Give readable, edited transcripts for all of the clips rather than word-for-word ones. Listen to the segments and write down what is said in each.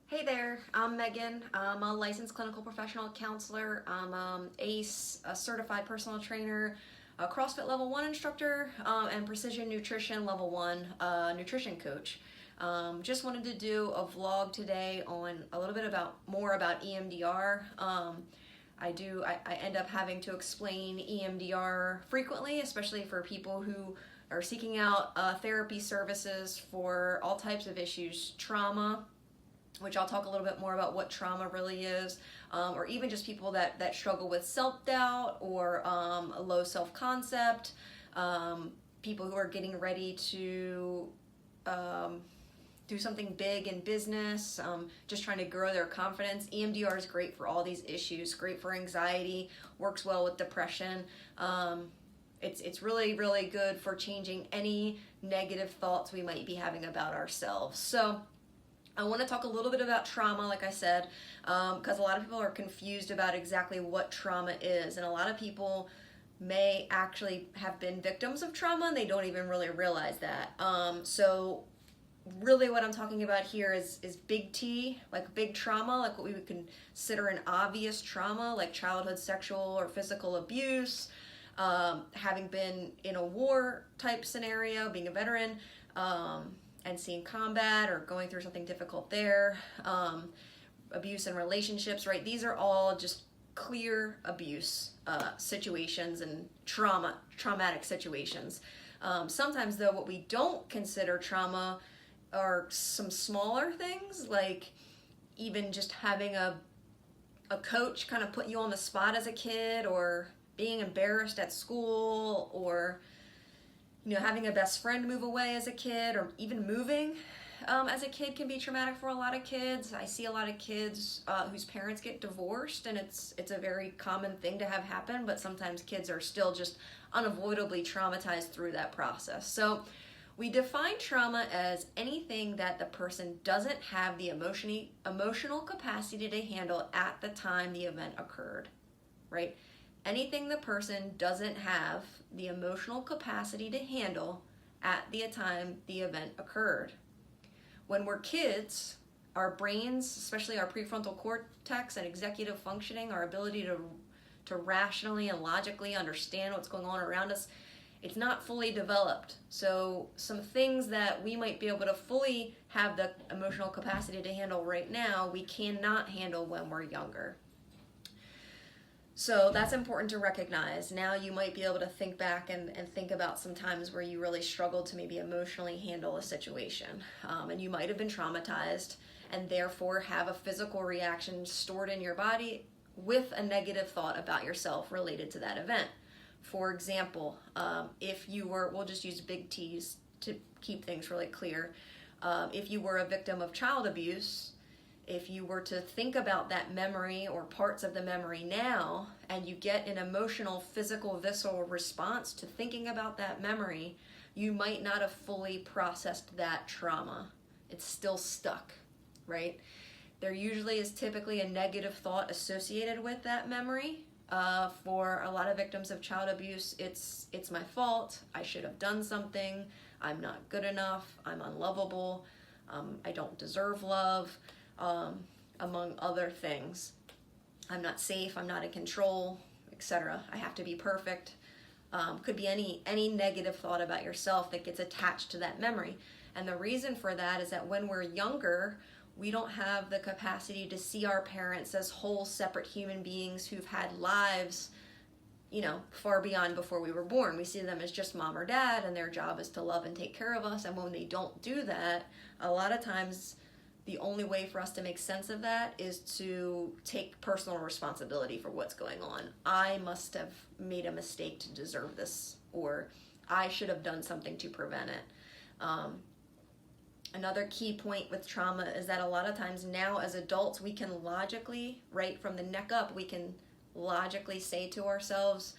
Hey there, I'm Megan. I'm a licensed clinical professional counselor. I'm ACE, a certified personal trainer, a CrossFit level 1 instructor, and precision nutrition level 1 nutrition coach. Just wanted to do a vlog today on a little bit more about EMDR. I end up having to explain EMDR frequently, especially for people who are seeking out therapy services for all types of issues, trauma, which I'll talk a little bit more about what trauma really is, or even just people that struggle with self-doubt or a low self-concept, people who are getting ready to do something big in business, just trying to grow their confidence. EMDR is great for all these issues, great for anxiety, works well with depression. It's really, really good for changing any negative thoughts we might be having about ourselves. So I want to talk a little bit about trauma, like I said, because a lot of people are confused about exactly what trauma is, and a lot of people may actually have been victims of trauma and they don't even really realize that. So really what I'm talking about here is big T, like big trauma, like what we would consider an obvious trauma, like childhood sexual or physical abuse, having been in a war type scenario, being a veteran, and seeing combat or going through something difficult there, abuse in relationships, right? These are all just clear abuse situations and traumatic situations. Sometimes though, what we don't consider trauma are some smaller things, like even just having a coach kind of put you on the spot as a kid, or being embarrassed at school, or having a best friend move away as a kid, or even moving as a kid can be traumatic for a lot of kids. I see a lot of kids whose parents get divorced, and it's a very common thing to have happen, but sometimes kids are still just unavoidably traumatized through that process. So we define trauma as anything that the person doesn't have the emotional capacity to handle at the time the event occurred, right? Anything the person doesn't have the emotional capacity to handle at the time the event occurred. When we're kids, our brains, especially our prefrontal cortex and executive functioning, our ability to rationally and logically understand what's going on around us, it's not fully developed. So some things that we might be able to fully have the emotional capacity to handle right now, we cannot handle when we're younger. So that's important to recognize. Now you might be able to think back and think about some times where you really struggled to maybe emotionally handle a situation. And you might have been traumatized and therefore have a physical reaction stored in your body with a negative thought about yourself related to that event. For example, if you were, we'll just use big T's to keep things really clear. If you were a victim of child abuse, if you were to think about that memory or parts of the memory now, and you get an emotional, physical, visceral response to thinking about that memory, you might not have fully processed that trauma. It's still stuck, right? There usually is typically a negative thought associated with that memory. For a lot of victims of child abuse, it's my fault, I should have done something, I'm not good enough, I'm unlovable, I don't deserve love. Among other things. I'm not safe, I'm not in control, etc. I have to be perfect. Could be any negative thought about yourself that gets attached to that memory. And the reason for that is that when we're younger, we don't have the capacity to see our parents as whole, separate human beings who've had lives, far beyond before we were born. We see them as just mom or dad, and their job is to love and take care of us. And when they don't do that, a lot of times the only way for us to make sense of that is to take personal responsibility for what's going on. I must have made a mistake to deserve this, or I should have done something to prevent it. Another key point with trauma is that a lot of times now as adults, we can logically, right from the neck up, we can logically say to ourselves,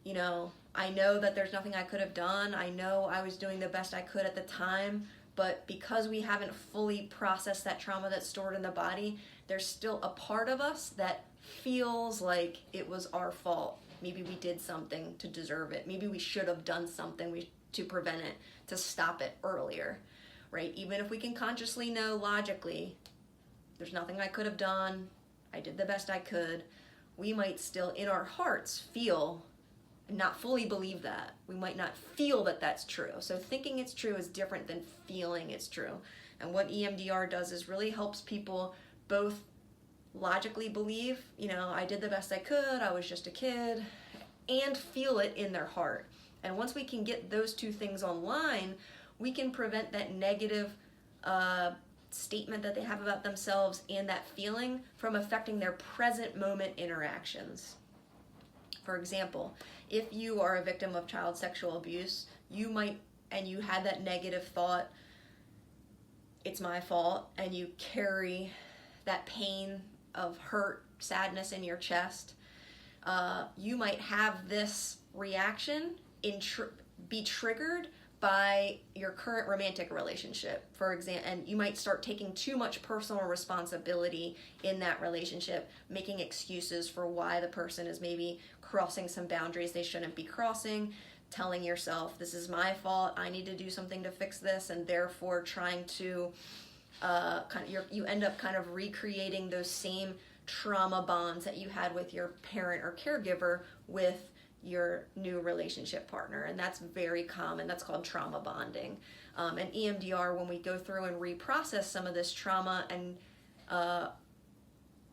I know that there's nothing I could have done. I know I was doing the best I could at the time. But because we haven't fully processed that trauma that's stored in the body, there's still a part of us that feels like it was our fault. Maybe we did something to deserve it. Maybe we should have done something to prevent it, to stop it earlier, right? Even if we can consciously know logically there's nothing I could have done, I did the best I could, we might still in our hearts feel and not fully believe that. We might not feel that that's true. So thinking it's true is different than feeling it's true. And what EMDR does is really helps people both logically believe, I did the best I could, I was just a kid, and feel it in their heart. And once we can get those two things online, we can prevent that negative statement that they have about themselves and that feeling from affecting their present moment interactions. For example, if you are a victim of child sexual abuse, you had that negative thought, it's my fault, and you carry that pain of hurt, sadness in your chest, you might have this reaction be triggered by your current romantic relationship, for example, and you might start taking too much personal responsibility in that relationship, making excuses for why the person is maybe crossing some boundaries they shouldn't be crossing, telling yourself, this is my fault, I need to do something to fix this, and therefore trying to you end up kind of recreating those same trauma bonds that you had with your parent or caregiver with your new relationship partner. And that's very common. That's called trauma bonding. And EMDR, when we go through and reprocess some of this trauma and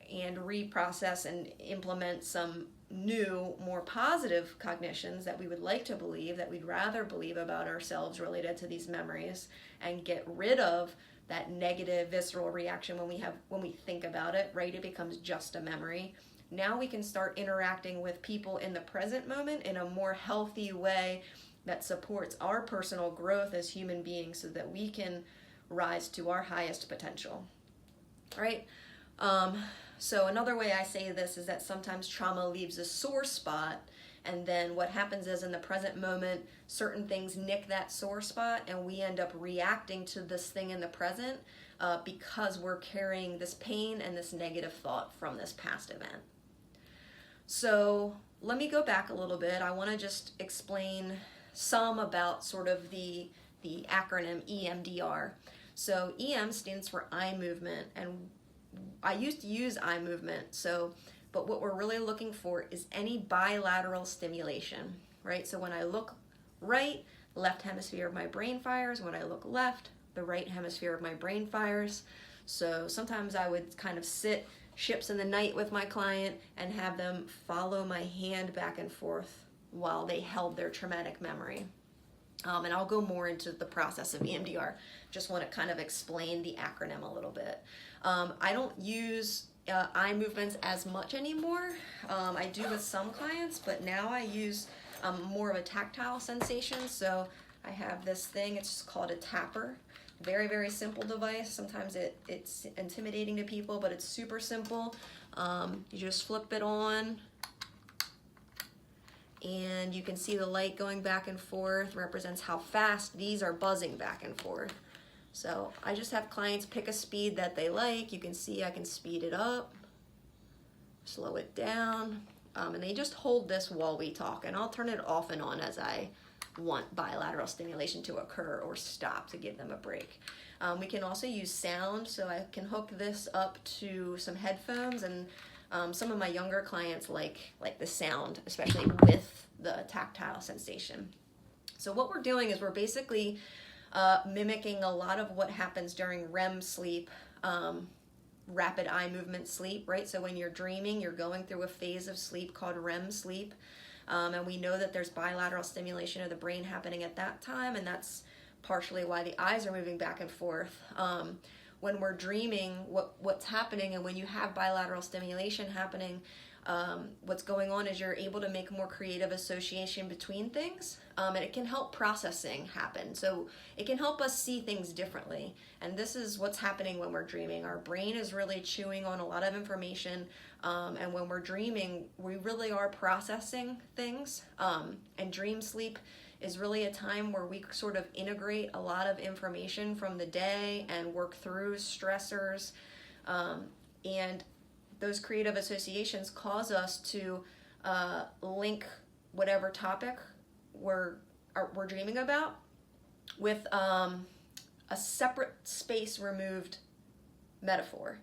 reprocess and implement some new, more positive cognitions that we would like to believe, that we'd rather believe about ourselves related to these memories, and get rid of that negative visceral reaction when we think about it, right? It becomes just a memory. Now we can start interacting with people in the present moment in a more healthy way that supports our personal growth as human beings so that we can rise to our highest potential, right? So another way I say this is that sometimes trauma leaves a sore spot, and then what happens is in the present moment, certain things nick that sore spot, and we end up reacting to this thing in the present because we're carrying this pain and this negative thought from this past event. So let me go back a little bit. I want to just explain some about sort of the acronym EMDR. So EM stands for eye movement, and I used to use eye movement, but what we're really looking for is any bilateral stimulation, right? So when I look right, the left hemisphere of my brain fires. When I look left, the right hemisphere of my brain fires. So sometimes I would kind of sit ships in the night with my client and have them follow my hand back and forth while they held their traumatic memory. And I'll go more into the process of EMDR. Just want to kind of explain the acronym a little bit. I don't use eye movements as much anymore. I do with some clients, but now I use more of a tactile sensation. So I have this thing, it's just called a tapper. Very, very simple device. Sometimes it's intimidating to people, but it's super simple. You just flip it on, and you can see the light going back and forth represents how fast these are buzzing back and forth. So I just have clients pick a speed that they like. You can see I can speed it up, slow it down, and they just hold this while we talk, and I'll turn it off and on as I want bilateral stimulation to occur or stop to give them a break. We can also use sound, so I can hook this up to some headphones, and some of my younger clients like the sound, especially with the tactile sensation. So what we're doing is we're basically mimicking a lot of what happens during REM sleep, rapid eye movement sleep, right? So when you're dreaming, you're going through a phase of sleep called REM sleep. And we know that there's bilateral stimulation of the brain happening at that time, and that's partially why the eyes are moving back and forth. When we're dreaming, what's happening, and when you have bilateral stimulation happening, what's going on is you're able to make more creative association between things, and it can help processing happen. So it can help us see things differently. And this is what's happening when we're dreaming. Our brain is really chewing on a lot of information, and when we're dreaming, we really are processing things. And dream sleep is really a time where we sort of integrate a lot of information from the day and work through stressors, and those creative associations cause us to link whatever topic we're dreaming about with a separate space removed metaphor.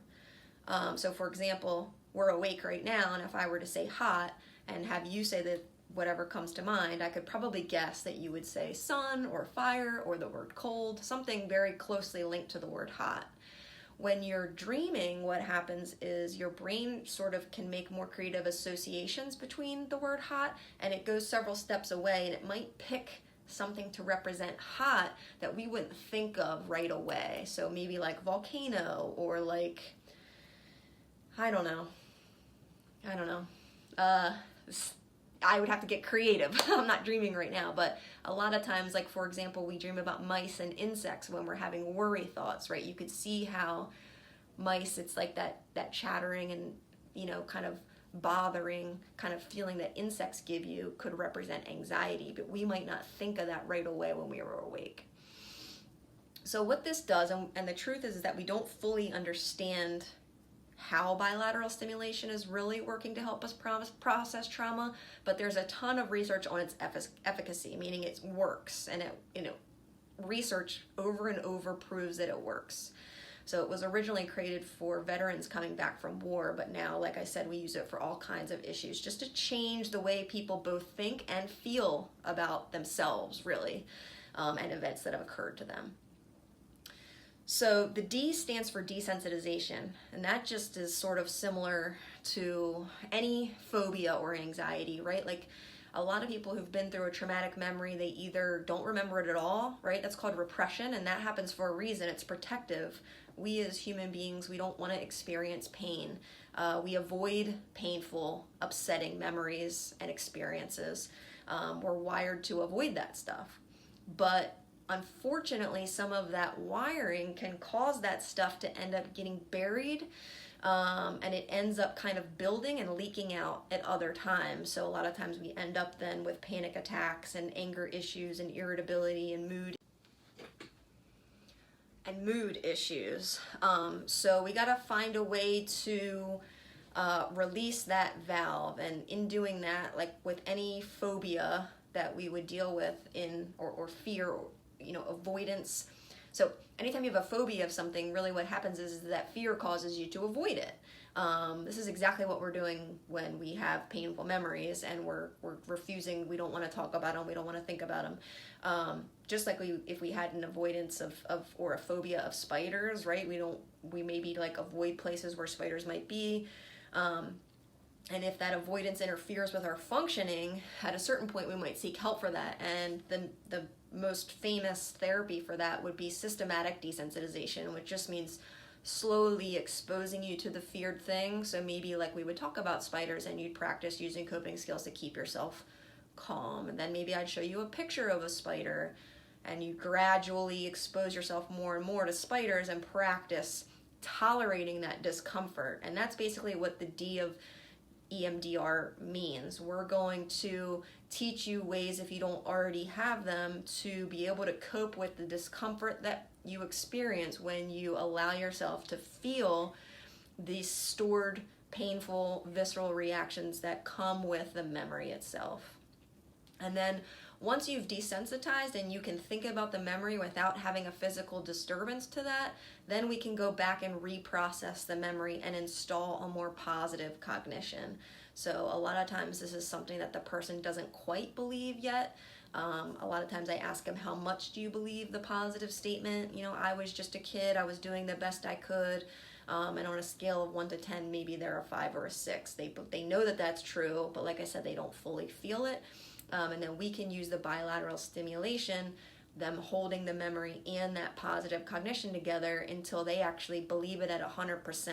So for example, we're awake right now, and if I were to say hot and have you say that whatever comes to mind, I could probably guess that you would say sun or fire or the word cold, something very closely linked to the word hot. When you're dreaming, what happens is your brain sort of can make more creative associations between the word hot, and it goes several steps away, and it might pick something to represent hot that we wouldn't think of right away. So maybe like volcano, or like, I don't know. I would have to get creative. I'm not dreaming right now, but a lot of times, like for example, we dream about mice and insects when we're having worry thoughts, right? You could see how mice, it's like that chattering and, kind of bothering kind of feeling that insects give you could represent anxiety, but we might not think of that right away when we were awake. So what this does, and the truth is that we don't fully understand how bilateral stimulation is really working to help us process trauma, but there's a ton of research on its efficacy, meaning it works, and research over and over proves that it works. So it was originally created for veterans coming back from war, but now, like I said, we use it for all kinds of issues, just to change the way people both think and feel about themselves, really, and events that have occurred to them. So the D stands for desensitization, and that just is sort of similar to any phobia or anxiety, right? Like a lot of people who've been through a traumatic memory, they either don't remember it at all, right? That's called repression, and that happens for a reason. It's protective. We as human beings, we don't want to experience pain. We avoid painful, upsetting memories and experiences. We're wired to avoid that stuff. But unfortunately, some of that wiring can cause that stuff to end up getting buried, and it ends up kind of building and leaking out at other times. So a lot of times we end up then with panic attacks and anger issues and irritability and mood issues. So we gotta find a way to release that valve, and in doing that, like with any phobia that we would deal with or fear, or avoidance. So anytime you have a phobia of something, really what happens is that fear causes you to avoid it. This is exactly what we're doing when we have painful memories and we're refusing, we don't want to talk about them, we don't want to think about them. Just like if we had an avoidance of or a phobia of spiders, right? We maybe like avoid places where spiders might be. And if that avoidance interferes with our functioning, at a certain point we might seek help for that. And the most famous therapy for that would be systematic desensitization, which just means slowly exposing you to the feared thing. So maybe like we would talk about spiders and you'd practice using coping skills to keep yourself calm. And then maybe I'd show you a picture of a spider and you gradually expose yourself more and more to spiders and practice tolerating that discomfort. And that's basically what the D of EMDR means. We're going to teach you ways, if you don't already have them, to be able to cope with the discomfort that you experience when you allow yourself to feel these stored, painful, visceral reactions that come with the memory itself. And then once you've desensitized and you can think about the memory without having a physical disturbance to that, then we can go back and reprocess the memory and install a more positive cognition. So a lot of times this is something that the person doesn't quite believe yet. A lot of times I ask them, how much do you believe the positive statement? I was just a kid, I was doing the best I could. And on a scale of 1 to 10, maybe they're a 5 or a 6. They know that that's true, but like I said, they don't fully feel it. And then we can use the bilateral stimulation, them holding the memory and that positive cognition together until they actually believe it at 100%,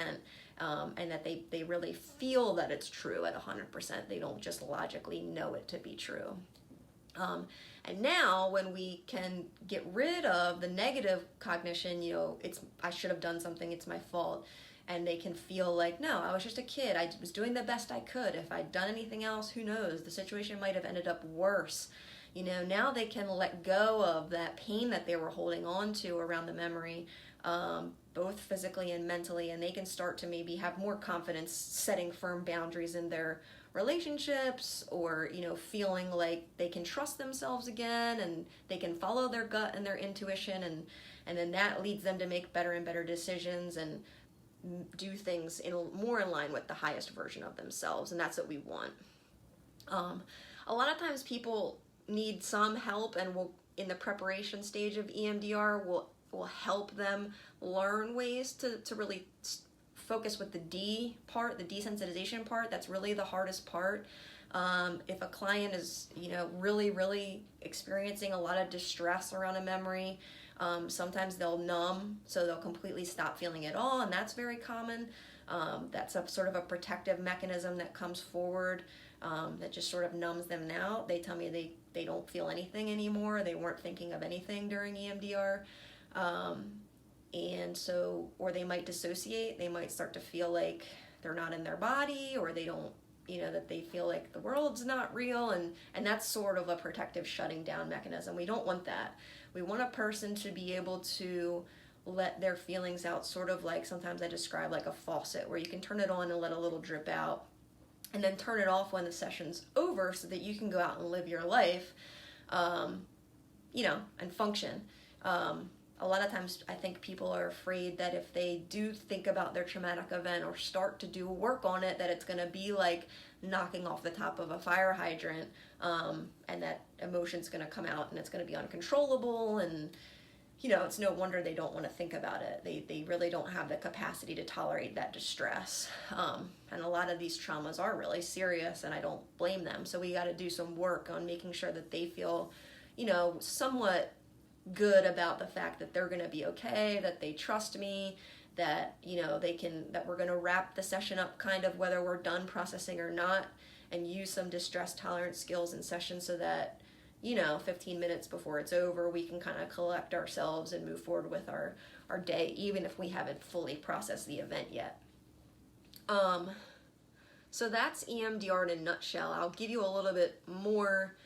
and that they really feel that it's true at 100%. They don't just logically know it to be true. And now when we can get rid of the negative cognition, I should have done something, it's my fault. And they can feel like, no, I was just a kid. I was doing the best I could. If I'd done anything else, who knows? The situation might have ended up worse. Now they can let go of that pain that they were holding on to around the memory, both physically and mentally, and they can start to maybe have more confidence setting firm boundaries in their relationships, or feeling like they can trust themselves again and they can follow their gut and their intuition, and then that leads them to make better and better decisions. And do things more in line with the highest version of themselves, and that's what we want. A lot of times people need some help, and will, in the preparation stage of EMDR, will help them learn ways to really focus with the D part, the desensitization part. That's really the hardest part. If a client is, really experiencing a lot of distress around a memory, sometimes they'll numb, so they'll completely stop feeling at all, and that's very common. That's a sort of a protective mechanism that comes forward, that just sort of numbs them out. They tell me they don't feel anything anymore. They weren't thinking of anything during EMDR. And so, or they might dissociate. They might start to feel like they're not in their body, or they don't, that they feel like the world's not real, and that's sort of a protective shutting down mechanism. We don't want that. We want a person to be able to let their feelings out, sort of like, sometimes I describe like a faucet, where you can turn it on and let a little drip out, and then turn it off when the session's over, so that you can go out and live your life, and function. A lot of times I think people are afraid that if they do think about their traumatic event or start to do work on it, that it's going to be like knocking off the top of a fire hydrant, and that emotion's going to come out and it's going to be uncontrollable, and it's no wonder they don't want to think about it. They really don't have the capacity to tolerate that distress, and a lot of these traumas are really serious, and I don't blame them. So we got to do some work on making sure that they feel somewhat good about the fact that they're going to be okay, that they trust me, that that we're going to wrap the session up kind of whether we're done processing or not, and use some distress tolerance skills in session, so that 15 minutes before it's over, we can kind of collect ourselves and move forward with our day, even if we haven't fully processed the event yet. So that's EMDR in a nutshell. I'll give you a little bit more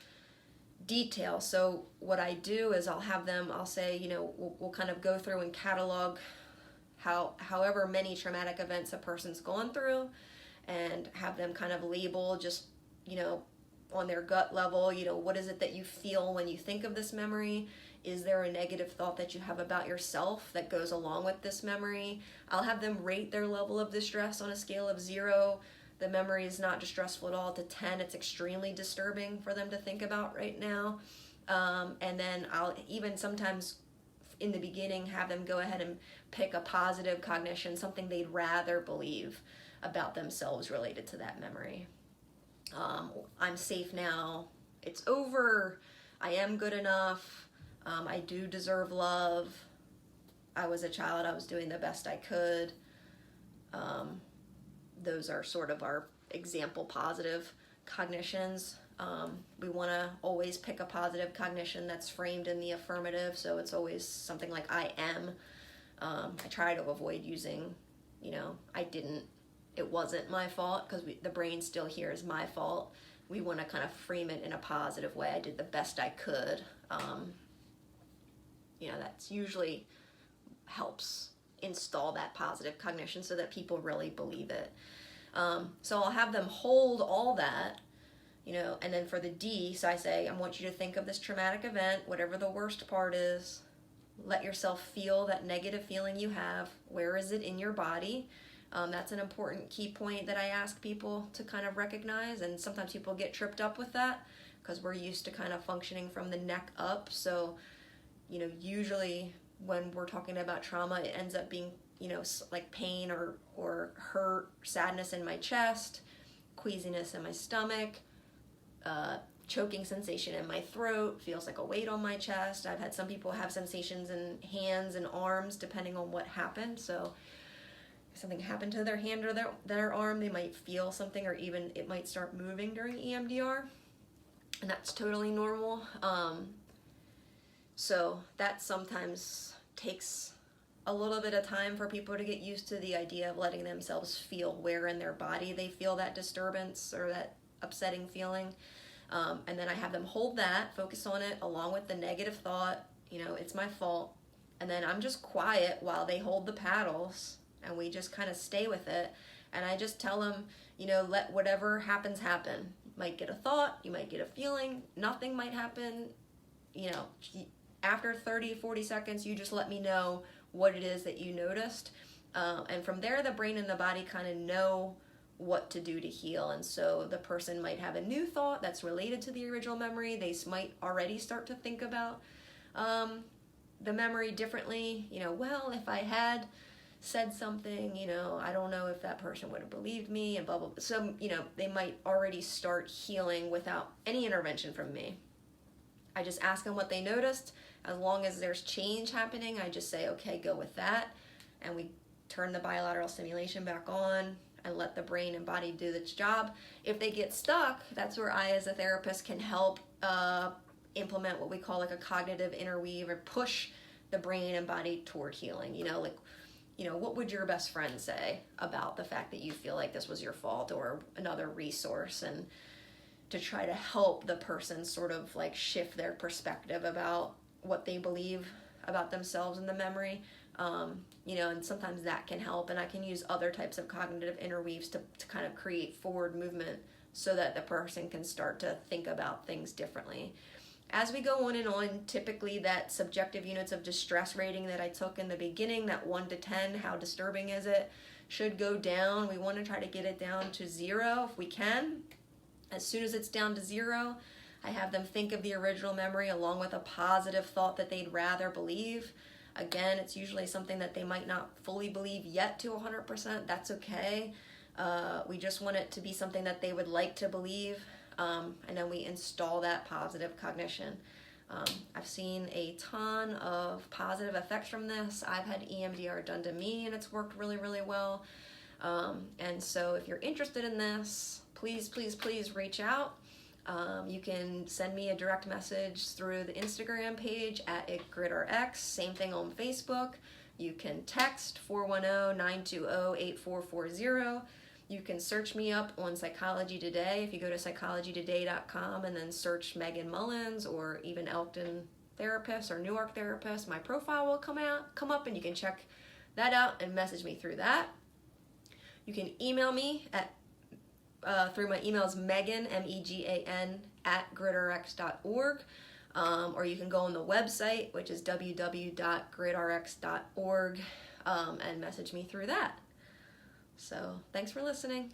detail. So what I do is I'll say, we'll kind of go through and catalog however many traumatic events a person's gone through, and have them kind of label just, on their gut level, what is it that you feel when you think of this memory? Is there a negative thought that you have about yourself that goes along with this memory? I'll have them rate their level of distress on a scale of 0. The memory is not distressful at all, to 10, it's extremely disturbing for them to think about right now. And then I'll even sometimes in the beginning have them go ahead and pick a positive cognition, something they'd rather believe about themselves related to that memory. I'm safe now, it's over, I am good enough, I do deserve love, I was a child, I was doing the best I could. Those are sort of our example positive cognitions. We want to always pick a positive cognition that's framed in the affirmative, so it's always something like I am. I try to avoid using, I didn't, it wasn't my fault, because the brain still hears my fault. We want to kind of frame it in a positive way. I did the best I could. That's usually helps install that positive cognition so that people really believe it. So I'll have them hold all that, and then for the D, so I say, I want you to think of this traumatic event, whatever the worst part is. Let yourself feel that negative feeling you have. Where is it in your body? That's an important key point that I ask people to kind of recognize, and sometimes people get tripped up with that because we're used to kind of functioning from the neck up. So, usually when we're talking about trauma, it ends up being, like pain or hurt, sadness in my chest, queasiness in my stomach, choking sensation in my throat, feels like a weight on my chest. I've had some people have sensations in hands and arms depending on what happened. So if something happened to their hand or their arm, they might feel something, or even it might start moving during EMDR, and that's totally normal. So that sometimes takes a little bit of time for people to get used to the idea of letting themselves feel where in their body they feel that disturbance or that upsetting feeling. And then I have them hold that, focus on it, along with the negative thought, it's my fault. And then I'm just quiet while they hold the paddles, and we just kind of stay with it. And I just tell them, let whatever happens happen. You might get a thought, you might get a feeling, nothing might happen. After 30, 40 seconds, you just let me know what it is that you noticed. And from there, the brain and the body kind of know what to do to heal. And so the person might have a new thought that's related to the original memory. They might already start to think about the memory differently. Well, if I had said something, I don't know if that person would have believed me, and blah, blah, blah. So, they might already start healing without any intervention from me. I just ask them what they noticed. As long as there's change happening, I just say, okay, go with that. And we turn the bilateral stimulation back on and let the brain and body do its job. If they get stuck, that's where I, as a therapist, can help implement what we call like a cognitive interweave, or push the brain and body toward healing. What would your best friend say about the fact that you feel like this was your fault, or another resource, and to try to help the person sort of like shift their perspective about what they believe about themselves and the memory. And sometimes that can help, and I can use other types of cognitive interweaves to kind of create forward movement so that the person can start to think about things differently. As we go on and on, typically that subjective units of distress rating that I took in the beginning, that 1 to 10, how disturbing is it, should go down. We want to try to get it down to 0 if we can. As soon as it's down to 0, I have them think of the original memory along with a positive thought that they'd rather believe. Again, it's usually something that they might not fully believe yet to 100%. That's okay. We just want it to be something that they would like to believe. And then we install that positive cognition. I've seen a ton of positive effects from this. I've had EMDR done to me, and it's worked really, really well. And so if you're interested in this, please, please, please reach out. You can send me a direct message through the Instagram page at GridRx. Same thing on Facebook. You can text 410-920-8440. You can search me up on Psychology Today. If you go to psychologytoday.com and then search Megan Mullins, or even Elkton Therapist or Newark Therapist, my profile will come up, and you can check that out and message me through that. You can email me at through my emails, Megan, MEGAN, @gridrx.org, or you can go on the website, which is www.gridrx.org, and message me through that. So thanks for listening.